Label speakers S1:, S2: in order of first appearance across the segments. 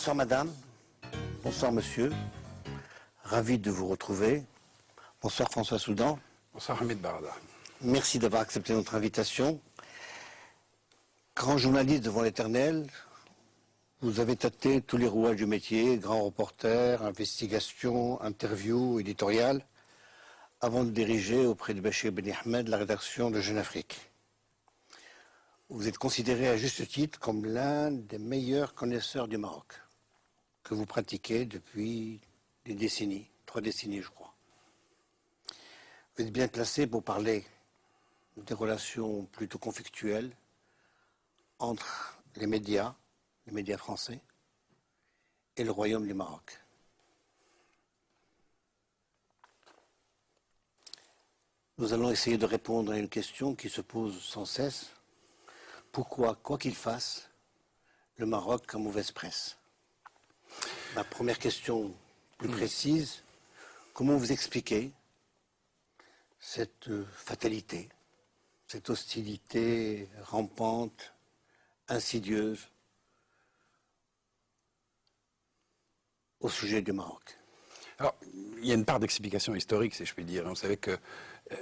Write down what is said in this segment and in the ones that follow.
S1: Bonsoir madame, bonsoir monsieur, ravi de vous retrouver. Bonsoir François Soudan.
S2: Bonsoir Hamid Barada.
S1: Merci d'avoir accepté notre invitation. Grand journaliste devant l'éternel, vous avez tâté tous les rouages du métier, grand reporter, investigation, interview, éditorial, avant de diriger auprès de Bachir Ben Ahmed la rédaction de Jeune Afrique. Vous êtes considéré à juste titre comme l'un des meilleurs connaisseurs du Maroc, que vous pratiquez depuis des décennies, 3 décennies je crois. Vous êtes bien placé pour parler des relations plutôt conflictuelles entre les médias français, et le Royaume du Maroc. Nous allons essayer de répondre à une question qui se pose sans cesse. Pourquoi, quoi qu'il fasse, le Maroc a mauvaise presse? Ma première question plus précise, comment vous expliquez cette fatalité, cette hostilité rampante, insidieuse au sujet du Maroc?
S2: Alors, il y a une part d'explication historique, si je puis dire. Vous savez que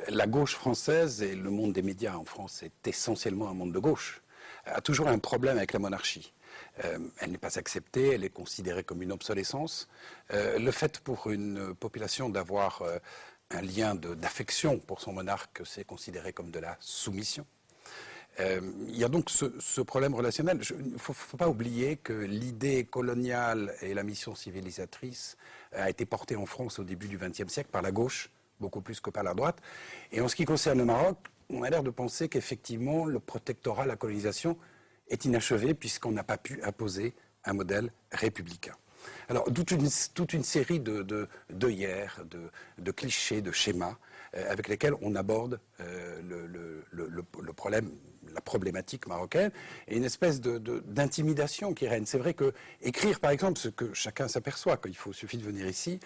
S2: la gauche française et le monde des médias en France est essentiellement un monde de gauche, a toujours un problème avec la monarchie. Elle n'est pas acceptée, elle est considérée comme une obsolescence. Le fait pour une population d'avoir un lien d'affection pour son monarque, c'est considéré comme de la soumission. Il y a donc ce problème relationnel. Il ne faut pas oublier que l'idée coloniale et la mission civilisatrice a été portée en France au début du XXe siècle par la gauche, beaucoup plus que par la droite. Et en ce qui concerne le Maroc, on a l'air de penser qu'effectivement le protectorat, la colonisation est inachevé puisqu'on n'a pas pu imposer un modèle républicain. Alors, toute une série d'œillères, de clichés, de schémas avec lesquels on aborde le problème, la problématique marocaine, et une espèce d'intimidation qui règne. C'est vrai que écrire, par exemple, ce que chacun s'aperçoit, suffit de venir ici,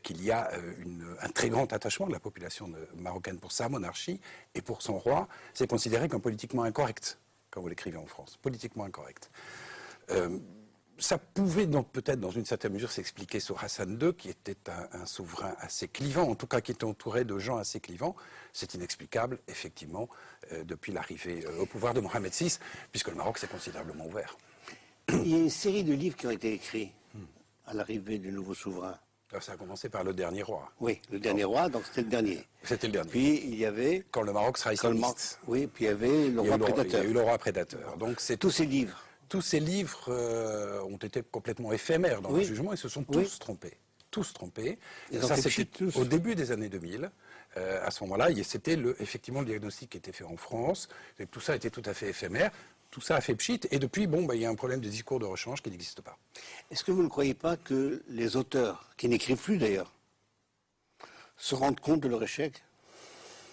S2: qu'il y a un très grand attachement de la population marocaine pour sa monarchie et pour son roi, c'est considéré comme politiquement incorrect, quand vous l'écrivez en France, politiquement incorrect. Ça pouvait donc peut-être dans une certaine mesure s'expliquer sur Hassan II, qui était un souverain assez clivant, en tout cas qui était entouré de gens assez clivants. C'est inexplicable, effectivement, depuis l'arrivée au pouvoir de Mohamed VI, puisque le Maroc s'est considérablement ouvert.
S1: Il y a une série de livres qui ont été écrits à l'arrivée du nouveau souverain.
S2: Alors ça a commencé par le dernier roi.
S1: Oui, le dernier roi, donc c'était le dernier.
S2: C'était le dernier.
S1: Puis il y avait...
S2: Quand le Maroc sera islamiste.
S1: Oui, puis il y avait le roi prédateur.
S2: Il y a eu le roi prédateur. Donc c'est
S1: tous ces livres.
S2: Tous ces livres ont été complètement éphémères dans le jugement et se sont tous trompés. Tous trompés. Et ça, c'était au début des années 2000. À ce moment-là, c'était effectivement le diagnostic qui était fait en France. Et tout ça était tout à fait éphémère. Tout ça a fait pchit. Et depuis, il y a un problème de discours de rechange qui n'existe pas.
S1: Est-ce que vous ne croyez pas que les auteurs, qui n'écrivent plus d'ailleurs, se rendent compte de leur échec?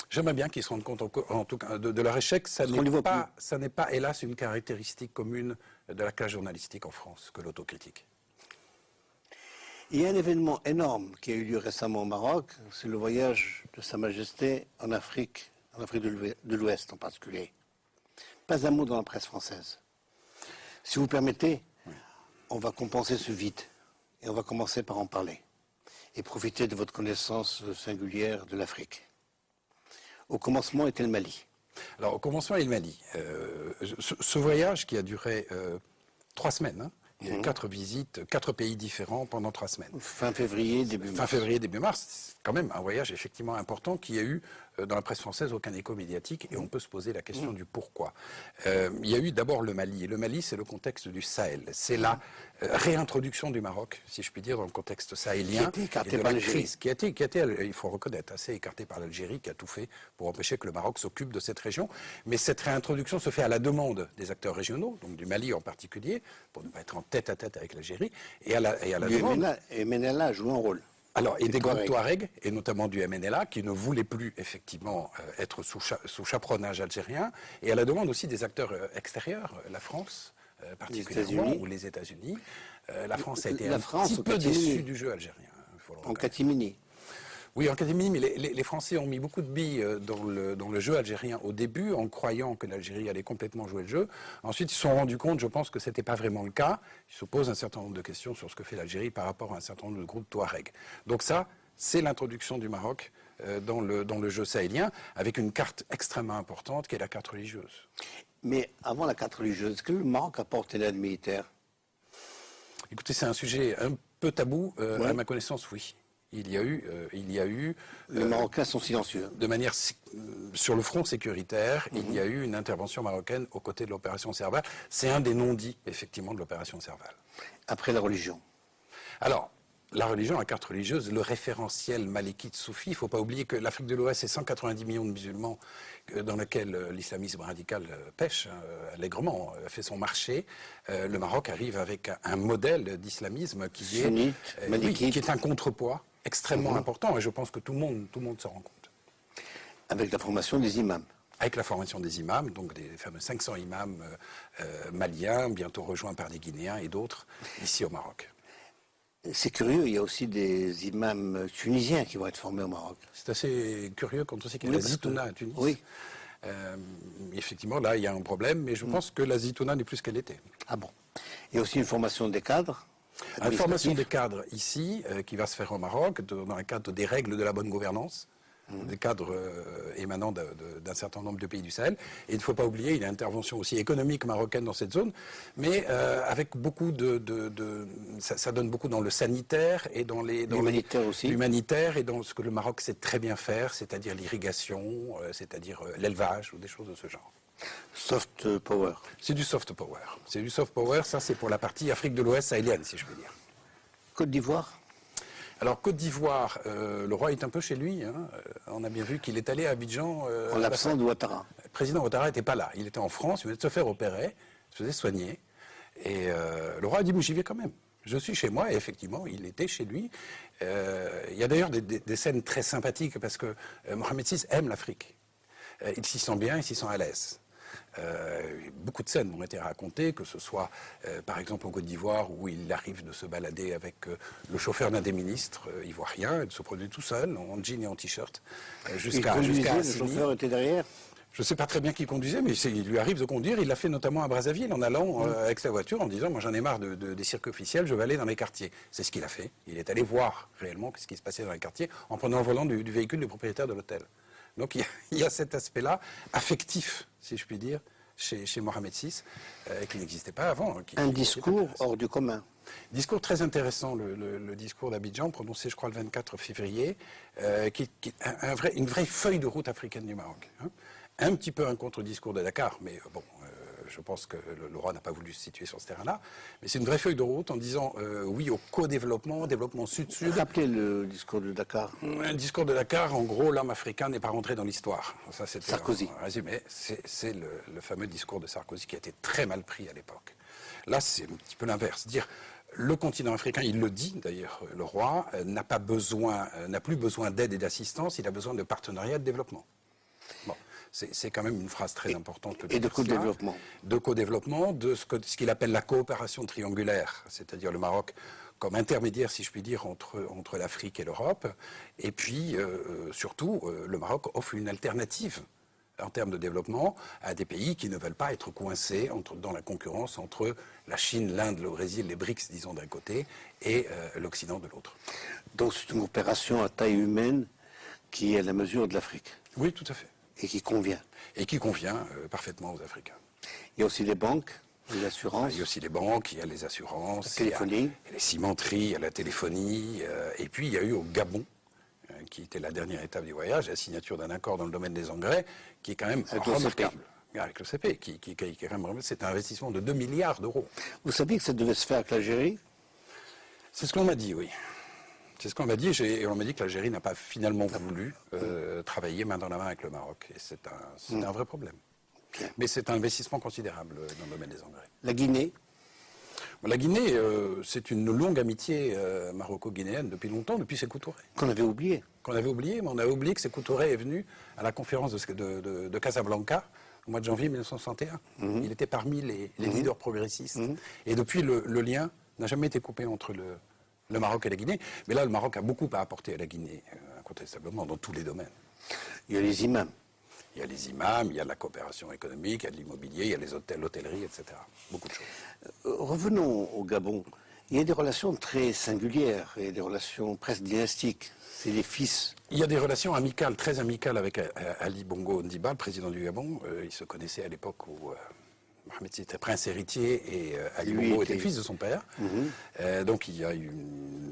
S2: J'aimerais bien qu'ils se rendent compte, en tout cas, de leur échec. Ça n'est pas, hélas, une caractéristique commune de la classe journalistique en France, que l'autocritique.
S1: Il y a un événement énorme qui a eu lieu récemment au Maroc, c'est le voyage de Sa Majesté en Afrique de l'Ouest en particulier. Pas un mot dans la presse française. Si vous permettez, on va compenser ce vide, et on va commencer par en parler, et profiter de votre connaissance singulière de l'Afrique. Au commencement était le Mali.
S2: Alors, au commencement est le Mali. Ce voyage qui a duré 3 semaines, il y a eu 4 visites, 4 pays différents pendant 3 semaines.
S1: Fin février, début mars.
S2: Fin février, début mars, c'est quand même un voyage effectivement important qui a eu, dans la presse française, aucun écho médiatique, et on peut se poser la question du pourquoi. Il y a eu d'abord le Mali, et le Mali, c'est le contexte du Sahel. C'est la réintroduction du Maroc, si je puis dire, dans le contexte sahélien.
S1: Qui a été écarté par l'Algérie.
S2: Qui a été, il faut reconnaître, assez écarté par l'Algérie, qui a tout fait pour empêcher que le Maroc s'occupe de cette région. Mais cette réintroduction se fait à la demande des acteurs régionaux, donc du Mali en particulier, pour ne pas être en tête-à-tête avec l'Algérie, et à la demande...
S1: Et MNLA joue un rôle.
S2: Alors, et des groupes Touaregs, et notamment du MNLA, qui ne voulaient plus, effectivement, être sous chaperonnage algérien, et à la demande aussi des acteurs extérieurs, la France, particulièrement, ou les États-Unis. La France a été un petit peu déçue du jeu algérien.
S1: En catimini.
S2: Oui, en catimini, mais les Français ont mis beaucoup de billes dans le jeu algérien au début, en croyant que l'Algérie allait complètement jouer le jeu. Ensuite, ils se sont rendus compte, je pense, que ce n'était pas vraiment le cas. Ils se posent un certain nombre de questions sur ce que fait l'Algérie par rapport à un certain nombre de groupes Touareg. Donc ça, c'est l'introduction du Maroc dans le jeu sahélien, avec une carte extrêmement importante, qui est la carte religieuse.
S1: Mais avant la carte religieuse, est-ce que le Maroc a porté l'aide militaire?
S2: Écoutez, c'est un sujet un peu tabou.
S1: Ouais.
S2: À ma connaissance, oui. Il y a eu
S1: Les Marocains sont silencieux.
S2: de manière sur le front sécuritaire, il y a eu une intervention marocaine aux côtés de l'opération Serval. C'est un des non-dits, effectivement, de l'opération Serval.
S1: Après la religion.
S2: Alors, la religion, la carte religieuse, le référentiel malékite soufi, il ne faut pas oublier que l'Afrique de l'Ouest, c'est 190 millions de musulmans dans lesquels l'islamisme radical pêche allègrement, fait son marché. Le Maroc arrive avec un modèle d'islamisme qui
S1: Sunnite,
S2: est,
S1: malékite.
S2: qui est un contrepoids extrêmement important, et je pense que tout le monde s'en rend compte.
S1: Avec la formation des imams.
S2: Avec la formation des imams, donc des fameux 500 imams maliens, bientôt rejoints par des Guinéens et d'autres, ici au Maroc.
S1: C'est curieux, il y a aussi des imams tunisiens qui vont être formés au Maroc.
S2: C'est assez curieux quand on sait qu'il y a
S1: Oui,
S2: la
S1: parce que-
S2: Zitouna à Tunis.
S1: Oui.
S2: Effectivement, là, il y a un problème, mais je pense que la Zitouna n'est plus ce qu'elle était.
S1: Ah bon. Il y a aussi une formation des cadres.
S2: La formation des
S1: administratifs.
S2: cadres ici, qui va se faire au Maroc, dans le cadre des règles de la bonne gouvernance, des cadres émanant d'un certain nombre de pays du Sahel. Et il ne faut pas oublier, il y a une intervention aussi économique marocaine dans cette zone, mais avec beaucoup ça donne beaucoup dans le sanitaire et dans
S1: L'humanitaire aussi.
S2: l'humanitaire et dans ce que le Maroc sait très bien faire, c'est-à-dire l'irrigation, c'est-à-dire l'élevage ou des choses de ce genre.
S1: Soft power.
S2: C'est du soft power. C'est du soft power, ça c'est pour la partie Afrique de l'Ouest sahélienne, si je puis dire.
S1: Côte d'Ivoire.
S2: Alors Côte d'Ivoire, le roi est un peu chez lui. Hein. On a bien vu qu'il est allé à Abidjan.
S1: En l'absence de Ouattara.
S2: Le président Ouattara n'était pas là. Il était en France, il venait de se faire opérer, se faisait soigner. Et le roi a dit, moi j'y vais quand même. Je suis chez moi, et effectivement, il était chez lui. Il y a d'ailleurs des scènes très sympathiques, parce que Mohamed VI aime l'Afrique. Il s'y sent bien, il s'y sent à l'aise. Beaucoup de scènes m'ont été racontées, que ce soit par exemple en Côte d'Ivoire où il arrive de se balader avec le chauffeur d'un des ministres ivoiriens, il se produit tout seul, en jean et en t-shirt,
S1: Il
S2: jusqu'à
S1: conduisait, le
S2: Assini.
S1: chauffeur était derrière.
S2: Je ne sais pas très bien qui conduisait, mais il lui arrive de conduire. Il l'a fait notamment à Brazzaville en allant avec sa voiture en disant « Moi j'en ai marre des cirques officiels, je vais aller dans les quartiers ». C'est ce qu'il a fait. Il est allé voir réellement ce qui se passait dans les quartiers en prenant le volant du véhicule du propriétaire de l'hôtel. Donc il y a cet aspect-là, affectif, si je puis dire, chez Mohamed VI, qui n'existait pas avant.
S1: Un discours hors du commun.
S2: Discours très intéressant, le discours d'Abidjan, prononcé je crois le 24 février, qui une vraie feuille de route africaine du Maroc. Hein. Un petit peu un contre-discours de Dakar, mais bon, je pense que le roi n'a pas voulu se situer sur ce terrain-là. Mais c'est une vraie feuille de route en disant oui au co-développement, développement sud-sud.
S1: Rappelez le discours de Dakar.
S2: Un discours de Dakar, en gros, l'homme africain n'est pas rentré dans l'histoire. Ça, c'était
S1: Sarkozy.
S2: un résumé. C'est le fameux discours de Sarkozy qui a été très mal pris à l'époque. Là, c'est un petit peu l'inverse. Dire le continent africain, il le dit d'ailleurs, le roi, n'a plus besoin d'aide et d'assistance, il a besoin de partenariat et de développement. Bon. C'est quand même une phrase très importante.
S1: Et de co-développement.
S2: De co-développement, de ce qu'il appelle la coopération triangulaire, c'est-à-dire le Maroc comme intermédiaire, si je puis dire, entre l'Afrique et l'Europe. Et puis, surtout, le Maroc offre une alternative en termes de développement à des pays qui ne veulent pas être coincés dans la concurrence entre la Chine, l'Inde, le Brésil, les BRICS, disons, d'un côté, et l'Occident de l'autre.
S1: Donc c'est une opération à taille humaine qui est à la mesure de l'Afrique.
S2: Oui, tout à fait.
S1: Et qui convient.
S2: Et qui convient parfaitement aux Africains.
S1: Il y a aussi les banques, les assurances.
S2: Il y a aussi les banques, il y a les assurances,
S1: La téléphonie.
S2: il y a les cimenteries, il y a la téléphonie. Et puis il y a eu au Gabon, qui était la dernière étape du voyage, la signature d'un accord dans le domaine des engrais, qui est quand même
S1: Avec
S2: remarquable. Avec le CP, qui est quand même, c'est un investissement de 2 milliards d'euros.
S1: Vous saviez que ça devait se faire avec l'Algérie?
S2: C'est ce qu'on m'a dit, oui. C'est ce qu'on m'a dit, et on m'a dit que l'Algérie n'a pas finalement voulu travailler main dans la main avec le Maroc. Et c'est un vrai problème.
S1: Bien.
S2: Mais c'est un investissement considérable dans le domaine des engrais.
S1: La Guinée?
S2: La Guinée, c'est une longue amitié maroco-guinéenne depuis longtemps, depuis Sékou Touré.
S1: Qu'on avait oublié.
S2: Qu'on avait oublié, mais on a oublié que Sékou Touré est venu à la conférence de Casablanca au mois de janvier 1961. Il était parmi les leaders progressistes. Et depuis, le lien n'a jamais été coupé entre le Maroc et la Guinée. Mais là, le Maroc a beaucoup à apporter à la Guinée. incontestablement, dans tous les domaines.
S1: Il y a les imams.
S2: Il y a les imams, il y a la coopération économique, il y a de l'immobilier, il y a les hôtels, l'hôtellerie, etc. Beaucoup de choses.
S1: Revenons au Gabon. Il y a des relations très singulières et des relations presque dynastiques. C'est les fils.
S2: Il y a des relations amicales, très amicales avec Ali Bongo Ondimba, le président du Gabon. Ils se connaissaient à l'époque où Mohamed VI était prince héritier et Ali Bongo était le fils de son père. Donc il y a eu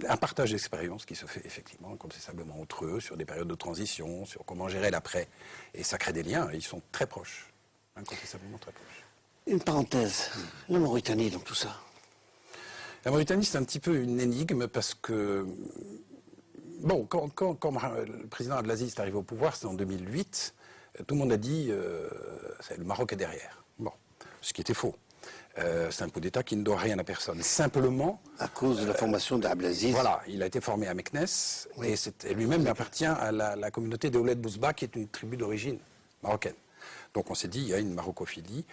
S2: un partage d'expérience qui se fait effectivement incontestablement entre eux sur des périodes de transition, sur comment gérer l'après. Et ça crée des liens. Ils sont très proches, incontestablement très proches.
S1: Une parenthèse. La Mauritanie dans tout ça.
S2: La Mauritanie, c'est un petit peu une énigme parce que, bon, quand le président Abdelaziz est arrivé au pouvoir, c'était en 2008, tout le monde a dit le Maroc est derrière. Bon, ce qui était faux. C'est un coup d'État qui ne doit rien à personne. Simplement...
S1: À cause de la formation d'Abdelaziz.
S2: Voilà, il a été formé à Meknès, et lui-même appartient à la communauté de Ouled Bouzba, qui est une tribu d'origine marocaine. Donc on s'est dit, il y a une marocophilie.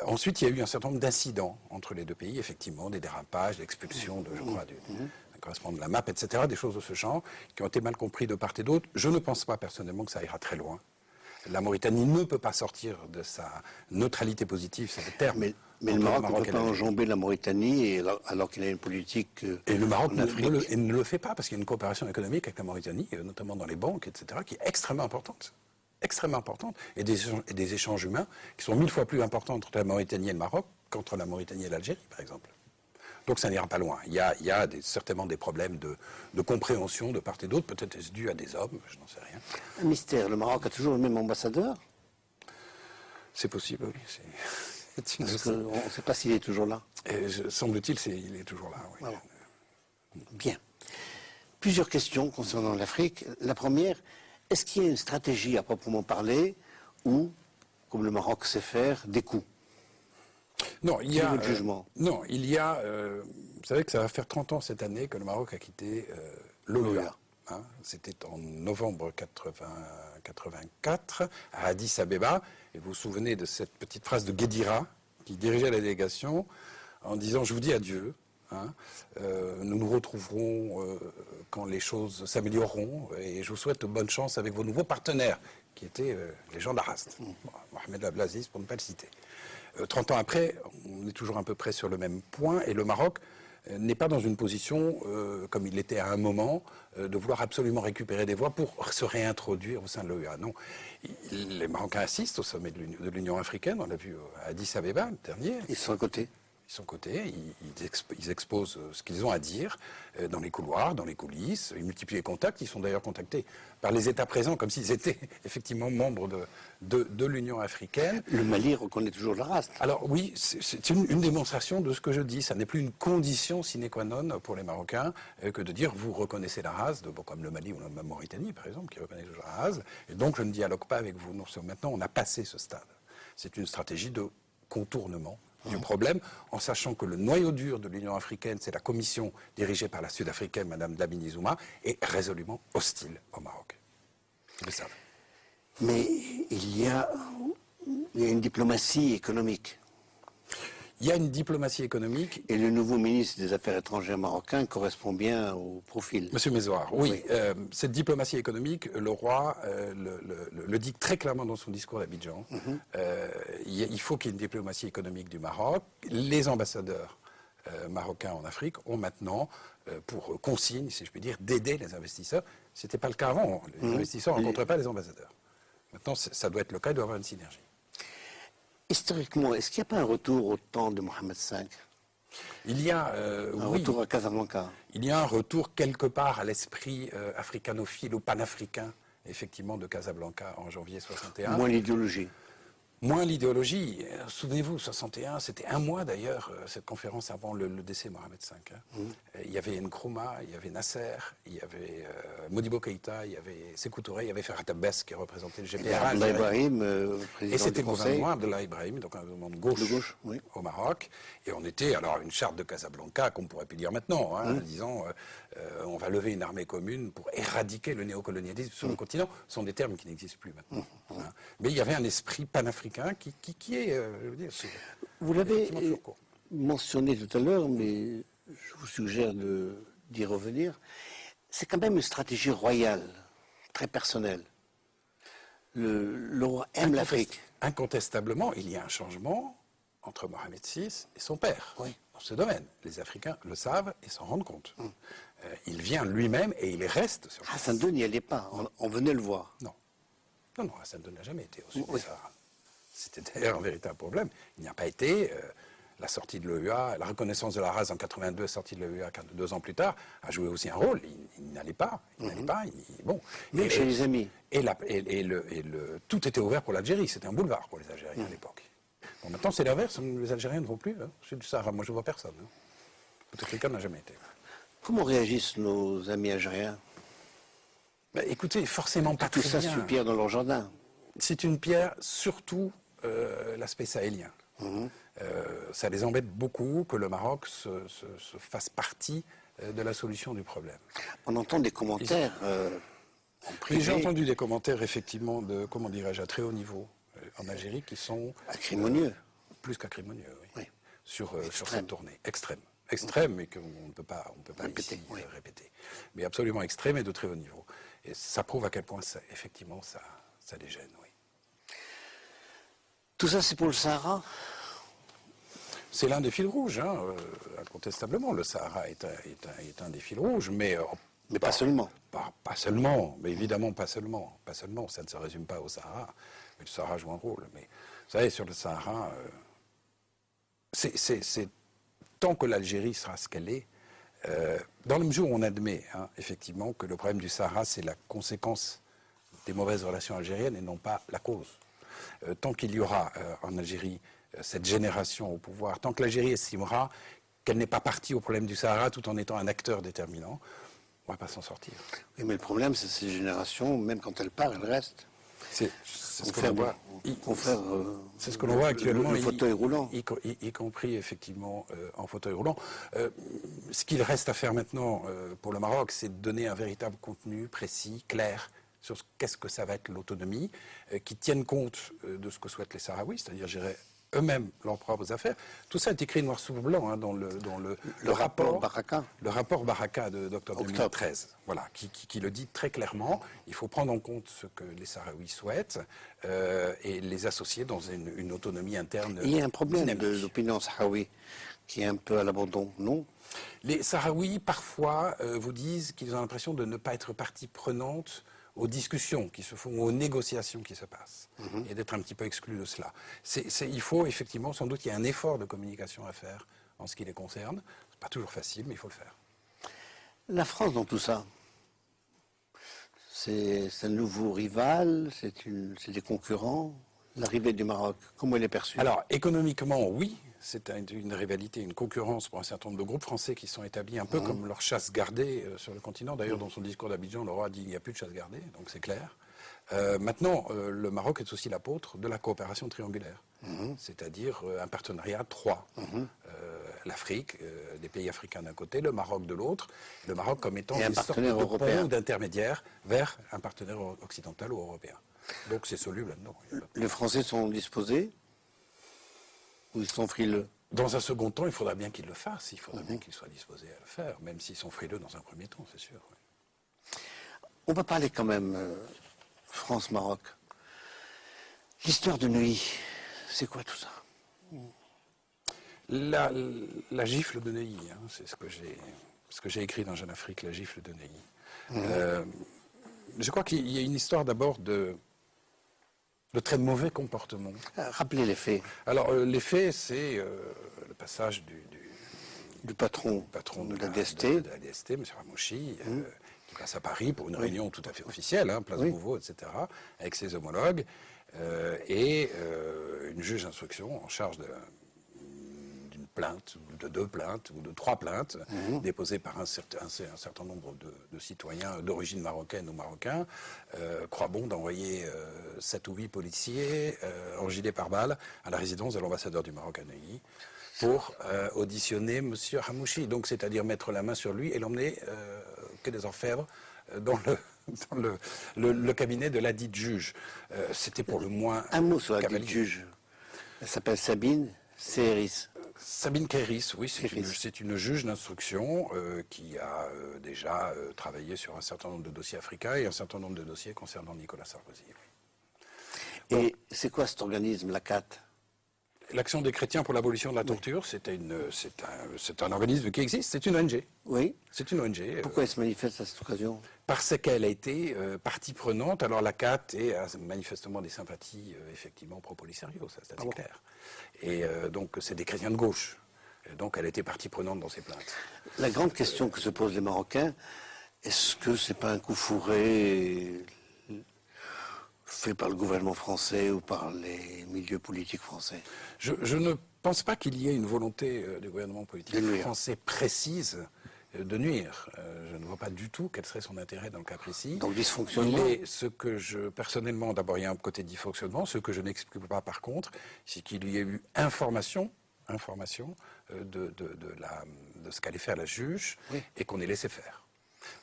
S2: Ensuite, il y a eu un certain nombre d'incidents entre les deux pays, effectivement, des dérapages, d'expulsions, je crois, d'un correspondant de la MAP, etc., des choses de ce genre, qui ont été mal compris de part et d'autre. Je ne pense pas personnellement que ça ira très loin. La Mauritanie ne peut pas sortir de sa neutralité positive, c'est le terme.
S1: Mais le Maroc ne peut pas enjamber la Mauritanie alors qu'il a une politique
S2: et le Maroc
S1: en Afrique.
S2: ne le fait pas, parce qu'il y a une coopération économique avec la Mauritanie, notamment dans les banques, etc., qui est extrêmement importante. Extrêmement importante. Et des échanges humains qui sont 1000 fois plus importants entre la Mauritanie et le Maroc qu'entre la Mauritanie et l'Algérie, par exemple. Donc ça n'ira pas loin. Il y a certainement des problèmes de compréhension de part et d'autre. Peut-être est-ce dû à des hommes, je n'en sais rien.
S1: Un mystère. Le Maroc a toujours le même ambassadeur.
S2: C'est possible, oui.
S1: Parce qu'on ne sait pas s'il est toujours là.
S2: Semble-t-il, il est toujours là. Oui.
S1: Voilà. Bien. Plusieurs questions concernant l'Afrique. La première, est-ce qu'il y a une stratégie à proprement parler ou, comme le Maroc sait faire, des coups?
S2: Non, il y a...
S1: votre jugement?
S2: Non, il y a... vous savez que ça va faire 30 ans cette année que le Maroc a quitté l'OEA. Hein, c'était en novembre 84 à Addis Abeba. Et vous vous souvenez de cette petite phrase de Guédira qui dirigeait la délégation en disant « Je vous dis adieu. Hein, nous nous retrouverons quand les choses s'amélioreront et je vous souhaite bonne chance avec vos nouveaux partenaires, qui étaient les gens d'Arast, Mohamed Abdelaziz pour ne pas le citer. 30 ans après, on est toujours à peu près sur le même point et le Maroc n'est pas dans une position, comme il l'était à un moment, de vouloir absolument récupérer des voix pour se réintroduire au sein de l'OEA. Non, les Marocains assistent au sommet de l'Union africaine, on l'a vu à Addis Abeba, le dernier.
S1: Ils sont à côté.
S2: Ils sont côté, ils exposent ce qu'ils ont à dire dans les couloirs, dans les coulisses, ils multiplient les contacts, ils sont d'ailleurs contactés par les États présents comme s'ils étaient effectivement membres de l'Union africaine.
S1: Le Mali reconnaît toujours la race.
S2: Alors oui, c'est une démonstration de ce que je dis, ça n'est plus une condition sine qua non pour les Marocains que de dire vous reconnaissez la race, comme le Mali ou la Mauritanie par exemple, qui reconnaît toujours la race, et donc je ne dialogue pas avec vous. Non, maintenant on a passé ce stade. C'est une stratégie de contournement du problème, en sachant que le noyau dur de l'Union africaine, c'est la commission dirigée par la Sud-Africaine, Mme Dlamini Zuma, est résolument hostile au Maroc. Vous le savez.
S1: Mais il y a une diplomatie économique.
S2: Il y a une diplomatie économique.
S1: Et le nouveau ministre des Affaires étrangères marocain correspond bien au profil.
S2: Monsieur Mézoard, oui. Cette diplomatie économique, le roi le dit très clairement dans son discours d'Abidjan. Il faut qu'il y ait une diplomatie économique du Maroc. Les ambassadeurs marocains en Afrique ont maintenant, pour consigne, si je puis dire, d'aider les investisseurs. Ce n'était pas le cas avant. Les investisseurs ne rencontraient pas les ambassadeurs. Maintenant, ça doit être le cas, il doit y avoir une synergie.
S1: Historiquement, est-ce qu'il n'y a pas un retour au temps de Mohamed V?
S2: Il y a
S1: un retour à Casablanca.
S2: Il y a un retour quelque part à l'esprit africanophile ou panafricain, effectivement, de Casablanca en janvier 61.
S1: Moins l'idéologie.
S2: Moins l'idéologie. Souvenez-vous, 61, c'était un mois d'ailleurs, cette conférence avant le décès de Mohamed V. Hein. Il y avait Nkrumah, il y avait Nasser, il y avait Modibo Keïta, il y avait Sékou Touré, il y avait Ferhat Abbès qui représentait le GPR.
S1: Abdallah Ibrahim, président
S2: et c'était
S1: du
S2: le
S1: Conseil.
S2: gouvernement Abdallah Ibrahim, donc un gouvernement de gauche
S1: oui.
S2: au Maroc. Et on était alors une charte de Casablanca, qu'on pourrait plus dire maintenant, hein, en disant on va lever une armée commune pour éradiquer le néocolonialisme sur le continent. Ce sont des termes qui n'existent plus maintenant. Hein. Mais il y avait un esprit panafricain qui est, je veux dire,
S1: vous l'avez mentionné tout à l'heure, mais je vous suggère d'y revenir. C'est quand même une stratégie royale très personnel. Le roi aime l'Afrique.
S2: Incontestablement, il y a un changement entre Mohamed VI et son père
S1: Oui.
S2: dans ce domaine. Les Africains le savent et s'en rendent compte. Il vient lui-même et il reste sur place.
S1: Hassan II n'y allait pas, on venait le voir.
S2: Non. Non, non, Hassan II n'a jamais été au sud
S1: Oui.
S2: du Sahara. C'était d'ailleurs un véritable problème. Il n'y a pas été. La sortie de l'OUA, la reconnaissance de la race en 82, sortie de l'OUA 2 ans plus tard, a joué aussi un rôle. Il n'allait pas. Il n'allait pas. Bon.
S1: Même chez les amis.
S2: Tout était ouvert pour l'Algérie. C'était un boulevard pour les Algériens à l'époque. Bon, maintenant, c'est l'inverse. Les Algériens ne vont plus au sud du Sahara. Moi, je ne vois personne. Bouteflika n'a jamais été.
S1: Comment réagissent nos amis algériens?
S2: Écoutez, forcément pas
S1: Tout
S2: très
S1: ça
S2: bien.
S1: sous pierre dans leur jardin.
S2: C'est une pierre, surtout l'aspect sahélien. Ça les embête beaucoup que le Maroc se fasse partie de la solution du problème.
S1: On entend des commentaires en
S2: Et
S1: privé,
S2: j'ai entendu des commentaires, effectivement, de, comment dirais-je, à très haut niveau en Algérie qui sont
S1: acrimonieux.
S2: plus qu'acrimonieux, oui,
S1: Oui.
S2: sur
S1: Extrême.
S2: cette tournée. Extrême, mais qu'on ne peut pas
S1: Répéter,
S2: ici
S1: oui.
S2: répéter. Mais absolument extrême et de très haut niveau. Et ça prouve à quel point, effectivement, ça les gêne, oui.
S1: Tout ça, c'est pour le Sahara?
S2: C'est l'un des fils rouges, incontestablement. Le Sahara est un des fils rouges, mais
S1: pas seulement.
S2: Pas seulement, mais évidemment pas seulement. Pas seulement, ça ne se résume pas au Sahara. Mais le Sahara joue un rôle. Mais vous savez, sur le Sahara, c'est tant que l'Algérie sera ce qu'elle est, dans la mesure où on admet, effectivement, que le problème du Sahara, c'est la conséquence des mauvaises relations algériennes et non pas la cause. Tant qu'il y aura en Algérie cette génération au pouvoir, tant que l'Algérie estimera qu'elle n'est pas partie au problème du Sahara tout en étant un acteur déterminant, on ne va pas s'en sortir.
S1: Oui, mais le problème, c'est que ces générations, même quand elles partent, elles restent.
S2: C'est ce que l'on voit. C'est ce que l'on voit actuellement.
S1: Le fauteuil roulant.
S2: Y compris effectivement en fauteuil roulant. Ce qu'il reste à faire maintenant pour le Maroc, c'est de donner un véritable contenu précis, clair, sur qu'est-ce que ça va être l'autonomie, qui tienne compte de ce que souhaitent les Sahraouis, c'est-à-dire gérer eux-mêmes leurs propres affaires. Tout ça est écrit noir sur blanc dans le
S1: rapport Baraka.
S2: Le rapport Baraka d'octobre 2013, voilà, qui le dit très clairement. Il faut prendre en compte ce que les Sahraouis souhaitent et les associer dans une autonomie interne.
S1: Il y a un problème
S2: dynamique.
S1: de l'opinion sahraoui qui est un peu à l'abandon, non?
S2: Les Sahraouis, parfois, vous disent qu'ils ont l'impression de ne pas être partie prenante aux discussions qui se font, aux négociations qui se passent, et d'être un petit peu exclu de cela. Il faut effectivement, sans doute, il y a un effort de communication à faire en ce qui les concerne. C'est pas toujours facile, mais il faut le faire.
S1: La France dans tout ça, c'est un nouveau rival, c'est des concurrents. L'arrivée du Maroc, comment elle est perçue?
S2: Alors, économiquement, oui, c'est une rivalité, une concurrence pour un certain nombre de groupes français qui sont établis un peu comme leur chasse gardée sur le continent. D'ailleurs, dans son discours d'Abidjan, le roi a dit qu'il n'y a plus de chasse gardée, donc c'est clair. Maintenant, le Maroc est aussi l'apôtre de la coopération triangulaire, c'est-à-dire un partenariat à trois. L'Afrique, des pays africains d'un côté, le Maroc de l'autre, le Maroc comme étant une sorte de pont d'intermédiaire vers un partenaire occidental ou européen. Donc c'est soluble là-dedans.
S1: Les Français sont disposés ou ils sont frileux?
S2: Dans un second temps, il faudra bien qu'ils le fassent, il faudra bien qu'ils soient disposés à le faire, même s'ils sont frileux dans un premier temps, c'est sûr. Oui.
S1: On va parler quand même France-Maroc. L'histoire de Neuilly, c'est quoi tout ça?
S2: La gifle de Neuilly, c'est ce que j'ai écrit dans Jeune Afrique, la gifle de Neuilly. Je crois qu'il y a une histoire d'abord de très mauvais comportement.
S1: Rappelez les faits.
S2: Alors, les faits, c'est le passage
S1: du patron de la DST,
S2: M. Ramouchi, qui passe à Paris pour une réunion tout à fait officielle, place Beauvau, etc., avec ses homologues, et une juge d'instruction en charge d'une plainte, ou de 2 plaintes, ou de 3 plaintes, déposées par un certain nombre de citoyens d'origine marocaine ou marocains, croit bon d'envoyer 7 ou 8 policiers en gilet pare-balles à la résidence de l'ambassadeur du Maroc à Neuilly pour auditionner M. Ramouchi, donc c'est-à-dire mettre la main sur lui et l'emmener que des orfèvres dans le cabinet de la dite juge. C'était pour le moins
S1: un mot sur la dite juge. Elle s'appelle Sabine Seheris.
S2: Sabine Kairis, oui,
S1: Kairis.
S2: c'est une juge d'instruction qui a déjà travaillé sur un certain nombre de dossiers africains et un certain nombre de dossiers concernant Nicolas Sarkozy. Oui.
S1: Et c'est quoi cet organisme, la CAT?
S2: L'Action des chrétiens pour l'abolition de la torture, c'est un organisme qui existe, c'est une ONG.
S1: Oui.
S2: C'est une ONG.
S1: Pourquoi elle se manifeste à cette occasion?
S2: Parce qu'elle a été partie prenante. Alors la CAT a manifestement des sympathies, effectivement, pro-Polisario, ça c'est assez clair. Et donc c'est des chrétiens de gauche. Et donc elle a été partie prenante dans ces plaintes.
S1: La grande question que se posent les Marocains, est-ce que c'est pas un coup fourré fait par le gouvernement français ou par les milieux politiques français?
S2: Je ne pense pas qu'il y ait une volonté du gouvernement politique français précise de nuire. Je ne vois pas du tout quel serait son intérêt dans le cas précis.
S1: Donc dysfonctionnement.
S2: Ce que personnellement, d'abord il y a un côté dysfonctionnement. Ce que je n'explique pas par contre, c'est qu'il y a eu information de ce qu'allait faire la juge et qu'on ait laissé faire.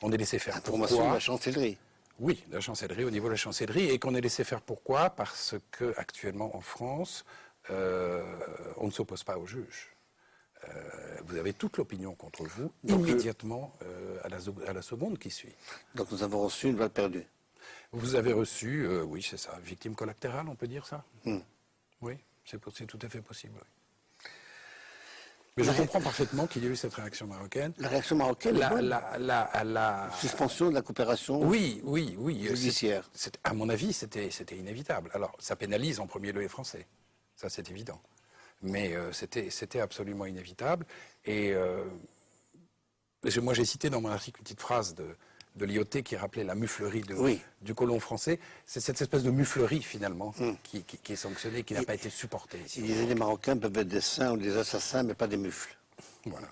S2: On est laissé faire.
S1: Information
S2: Pourquoi?
S1: de la chancellerie.
S2: Oui, de la chancellerie, au niveau de la chancellerie, et qu'on ait laissé faire pourquoi? Parce que actuellement en France, on ne s'oppose pas aux juges. Vous avez toute l'opinion contre vous immédiatement à la seconde qui suit.
S1: Donc nous avons reçu une balle perdue.
S2: Vous avez reçu, oui c'est ça, victime collatérale, on peut dire ça? Oui, c'est tout à fait possible. Oui. Mais je comprends parfaitement qu'il y ait eu cette réaction marocaine.
S1: La réaction marocaine est bonne.
S2: La
S1: suspension de la coopération
S2: oui.
S1: judiciaire.
S2: À mon avis, c'était inévitable. Alors, ça pénalise en premier lieu les Français. Ça, c'est évident. Mais c'était absolument inévitable. Et moi, j'ai cité dans mon article une petite phrase de Lyautey qui rappelait la muflerie du colon français. C'est cette espèce de muflerie, finalement, qui est sanctionnée, qui n'a pas été supportée ici.
S1: Il disait les Marocains peuvent être des saints ou des assassins, mais pas des mufles.
S2: Voilà.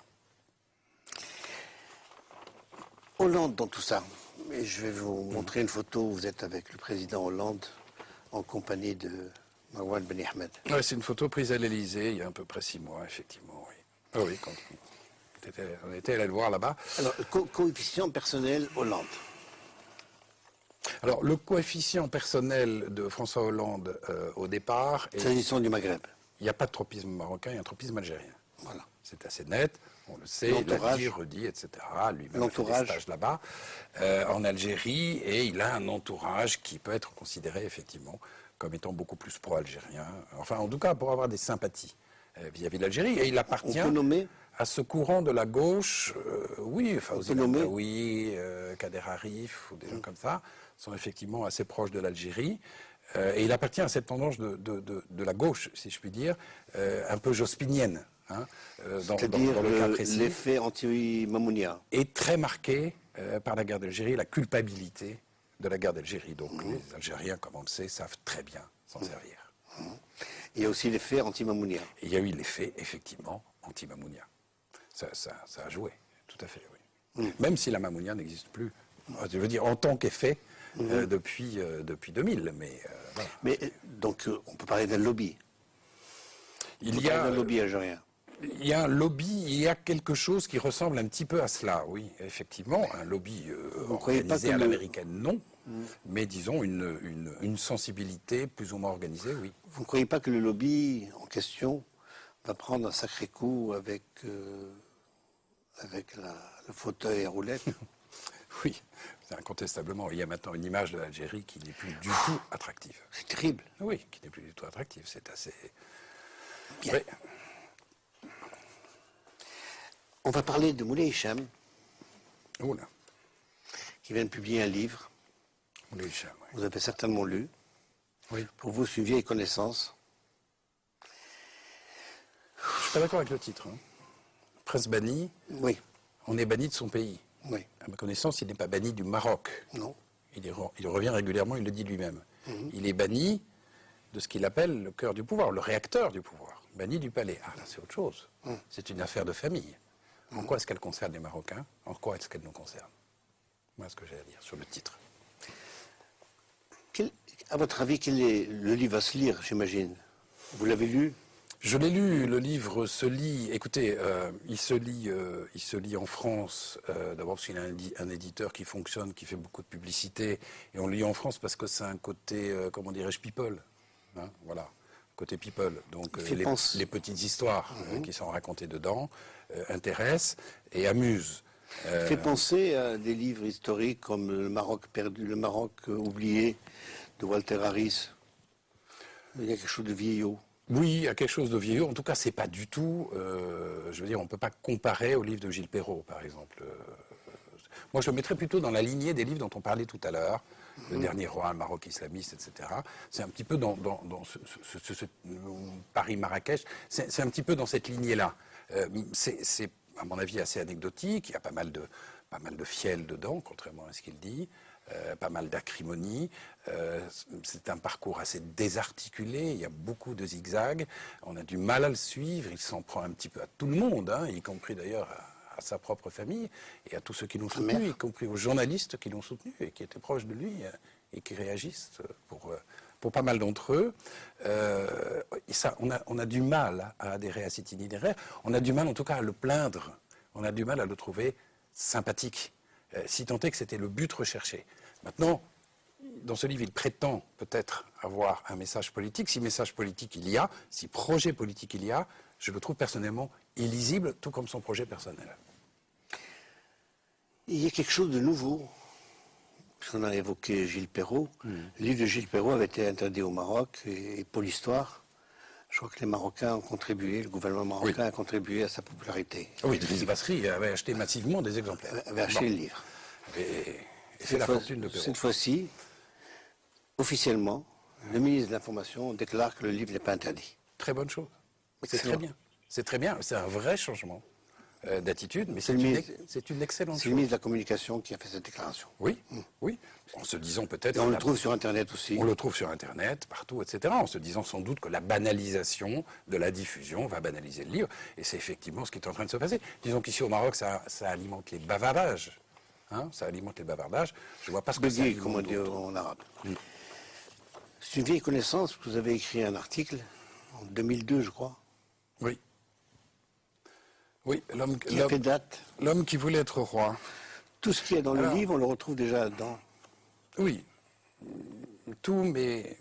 S1: Hollande dans tout ça. Et je vais vous montrer une photo où vous êtes avec le président Hollande en compagnie de Marwan Ben Ahmed.
S2: Ouais, c'est une photo prise à l'Élysée il y a à peu près 6 mois, effectivement. Oui, oui, quand on était allé le voir là-bas.
S1: Alors, coefficient personnel Hollande.
S2: Alors, le coefficient personnel de François Hollande au départ...
S1: S'agissant du Maghreb.
S2: Il n'y a pas de tropisme marocain, il y a un tropisme algérien.
S1: Voilà.
S2: C'est assez net, on le sait, il l'a dit, redit, etc. Lui-même a fait des stages là-bas, en Algérie, et il a un entourage qui peut être considéré effectivement comme étant beaucoup plus pro-algérien. Enfin, en tout cas, pour avoir des sympathies vis-à-vis de l'Algérie. Et il appartient à ce courant de la gauche, oui, Fawzi Lamdaoui, Kader Arif, ou des gens comme ça, sont effectivement assez proches de l'Algérie. Et il appartient à cette tendance de la gauche, si je puis dire, un peu jospinienne. Hein,
S1: c'est-à-dire
S2: le cas précis,
S1: l'effet anti-Mamounia.
S2: est très marqué par la guerre d'Algérie, la culpabilité de la guerre d'Algérie. Donc les Algériens, comme on le sait, savent très bien s'en servir.
S1: Il y a aussi l'effet anti-Mamounia.
S2: Il y a eu l'effet, effectivement, anti-Mamounia. Ça a joué, tout à fait, oui. Même si la Mamounia n'existe plus, je veux dire, en tant qu'effet, depuis 2000. Voilà.
S1: Mais donc, on peut parler d'un lobby.
S2: Il y a
S1: un lobby algérien.
S2: Il y a un lobby, il y a quelque chose qui ressemble un petit peu à cela, oui, effectivement. Un lobby organisé à l'américaine, non. Mais disons une sensibilité plus ou moins organisée, oui.
S1: Vous ne croyez pas que le lobby en question va prendre un sacré coup avec le fauteuil à roulettes?
S2: Oui, incontestablement. Il y a maintenant une image de l'Algérie qui n'est plus du tout attractive.
S1: C'est terrible.
S2: Oui, qui n'est plus du tout attractive. C'est assez...
S1: Bien.
S2: Oui.
S1: On va parler de Moulay Hicham,
S2: Oula.
S1: qui vient de publier un livre.
S2: Moulay Hicham, oui.
S1: Vous avez certainement lu.
S2: Oui.
S1: Pour vous, c'est une vieille connaissance.
S2: Je ne suis pas d'accord avec le titre. Hein. Presse bannie.
S1: Oui.
S2: On est banni de son pays.
S1: Oui.
S2: À ma connaissance, il n'est pas banni du Maroc.
S1: Non.
S2: Il revient régulièrement, il le dit lui-même. Il est banni de ce qu'il appelle le cœur du pouvoir, le réacteur du pouvoir. Banni du palais. Ah, là, c'est autre chose. C'est une affaire de famille. En quoi est-ce qu'elle concerne les Marocains? En quoi est-ce qu'elle nous concerne? Voilà ce que j'ai à dire sur le titre.
S1: À votre avis, le livre va se lire, j'imagine? Vous l'avez lu?
S2: Je l'ai lu, le livre se lit, écoutez, il se lit en France, d'abord parce qu'il a un éditeur qui fonctionne, qui fait beaucoup de publicité, et on le lit en France parce que c'est un côté, comment dirais-je, people, hein, voilà, côté people. Donc
S1: penser.
S2: les petites histoires qui sont racontées dedans intéressent et amusent.
S1: Fait penser à des livres historiques comme Le Maroc perdu, Le Maroc oublié de Walter Harris. Il y a quelque chose de vieillot.
S2: Oui, il y a quelque chose de vieillot. En tout cas, c'est pas du tout. Je veux dire, on peut pas comparer au livre de Gilles Perrault, par exemple. Moi, je le mettrais plutôt dans la lignée des livres dont on parlait tout à l'heure, Le Dernier Roi, Le Maroc islamiste, etc. C'est un petit peu dans ce Paris-Marrakech, c'est un petit peu dans cette lignée-là. C'est, à mon avis, assez anecdotique. Il y a pas mal de fiel dedans, contrairement à ce qu'il dit. Pas mal d'acrimonie. C'est un parcours assez désarticulé. Il y a beaucoup de zigzags. On a du mal à le suivre. Il s'en prend un petit peu à tout le monde, hein, y compris d'ailleurs à sa propre famille et à tous ceux qui l'ont soutenu, y compris aux journalistes qui l'ont soutenu et qui étaient proches de lui et qui réagissent pour pas mal d'entre eux. Et ça, on a du mal à adhérer à cet itinéraire. On a du mal, en tout cas, à le plaindre. On a du mal à le trouver sympathique, si tant est que c'était le but recherché. Maintenant, dans ce livre, il prétend peut-être avoir un message politique. Si message politique il y a, si projet politique il y a, je le trouve personnellement illisible, tout comme son projet personnel.
S1: Il y a quelque chose de nouveau. On a évoqué Gilles Perrault. Le livre de Gilles Perrault avait été interdit au Maroc et pour l'histoire, je crois que les Marocains ont contribué, le gouvernement marocain a contribué à sa popularité.
S2: Oui, Driss Basri avait acheté massivement des exemplaires.
S1: Avait acheté le livre.
S2: Et c'est la fortune de Perrault.
S1: Cette fois-ci, officiellement, le ministre de l'Information déclare que le livre n'est pas interdit.
S2: Très bonne chose. C'est très bien. C'est très bien. C'est un vrai changement d'attitude, mais c'est une excellente chose.
S1: C'est le ministre de la Communication qui a fait cette déclaration.
S2: Oui, oui. En se disant peut-être...
S1: Et on le trouve sur Internet aussi.
S2: On le trouve sur Internet, partout, etc. En se disant sans doute que la banalisation de la diffusion va banaliser le livre. Et c'est effectivement ce qui est en train de se passer. Disons qu'ici au Maroc, ça alimente les bavardages. Hein, ça alimente les bavardages. Je ne vois pas ce que ça alimente.
S1: Comme on dit en arabe. C'est une vieille connaissance. Vous avez écrit un article en 2002, je crois.
S2: Oui. Oui,
S1: Qui a fait date.
S2: L'homme qui voulait être roi.
S1: Tout ce qu'il y a dans le livre, on le retrouve déjà dedans.
S2: Oui, tout, mais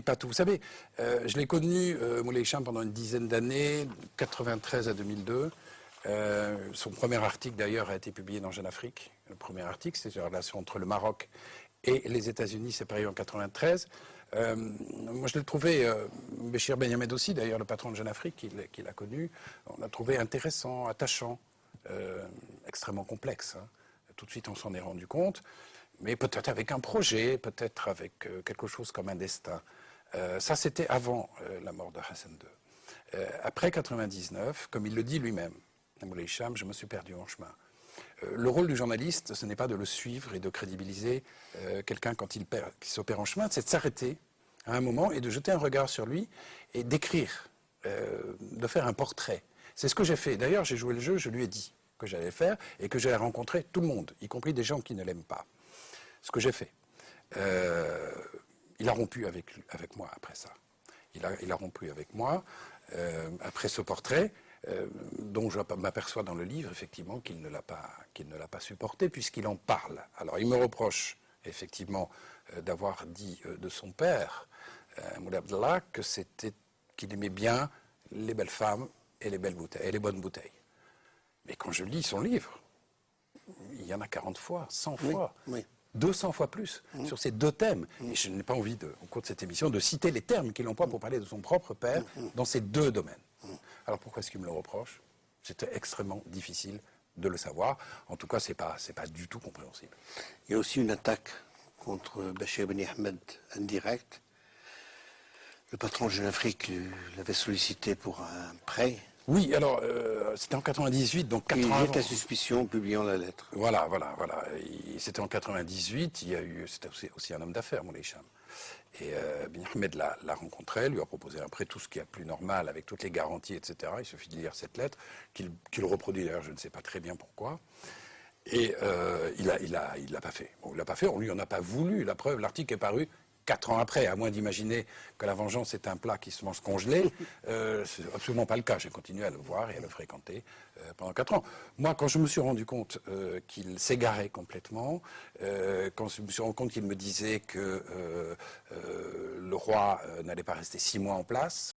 S2: pas tout. Vous savez, je l'ai connu, Moulay Hicham, pendant une dizaine d'années, 93 à 2002. Son premier article, d'ailleurs, a été publié dans Jeune Afrique. Le premier article, c'est sur la relation entre le Maroc et les États-Unis séparés en 93. Moi, je l'ai trouvé, Béchir Ben Yamed aussi, d'ailleurs, le patron de Jeune Afrique, qui l'a connu, on l'a trouvé intéressant, attachant, extrêmement complexe. Hein. Tout de suite, on s'en est rendu compte. Mais peut-être avec un projet, peut-être avec quelque chose comme un destin. Ça, c'était avant la mort de Hassan II. Après 99, comme il le dit lui-même, Moulay Hicham, je me suis perdu en chemin. Le rôle du journaliste, ce n'est pas de le suivre et de crédibiliser quelqu'un quand il s'opère en chemin, c'est de s'arrêter à un moment et de jeter un regard sur lui et d'écrire, de faire un portrait. C'est ce que j'ai fait. D'ailleurs, j'ai joué le jeu, je lui ai dit que j'allais faire et que j'allais rencontrer tout le monde, y compris des gens qui ne l'aiment pas. Ce que j'ai fait. Il a rompu avec moi après ça. Il a rompu avec moi après ce portrait dont je m'aperçois dans le livre effectivement qu'il ne l'a pas supporté puisqu'il en parle. Alors il me reproche effectivement d'avoir dit de son père, Moulay Abdallah, qu'il aimait bien les belles femmes et les belles bouteilles et les bonnes bouteilles. Mais quand je lis son livre, il y en a 40 fois, 100 fois.
S1: Oui.
S2: 200 fois plus sur ces deux thèmes. Et je n'ai pas envie, au cours de cette émission, de citer les termes qu'il emploie pour parler de son propre père dans ces deux domaines. Alors pourquoi est-ce qu'il me le reproche? C'était extrêmement difficile de le savoir. En tout cas, c'est pas du tout compréhensible.
S1: Il y a aussi une attaque contre Béchir Ben Ahmed indirect. Le patron de Jeune Afrique l'avait sollicité pour un prêt.
S2: Oui, alors, c'était en 98, donc 4 ans avant.
S1: Il jette la suspicion en publiant la lettre.
S2: Voilà. C'était en 98, c'était aussi un homme d'affaires, Moulay Hicham. Et Ben Ahmed l'a rencontré, lui a proposé un prêt, tout ce qui est plus normal, avec toutes les garanties, etc. Il suffit de lire cette lettre, qu'il reproduit d'ailleurs, je ne sais pas très bien pourquoi. Et il l'a pas fait. Bon, il l'a pas fait, on lui en a pas voulu. La preuve, l'article est paru 4 ans après, à moins d'imaginer que la vengeance est un plat qui se mange congelé, c'est absolument pas le cas. J'ai continué à le voir et à le fréquenter pendant 4 ans. Moi, quand je me suis rendu compte qu'il s'égarait complètement, quand je me suis rendu compte qu'il me disait que le roi n'allait pas rester 6 mois en place,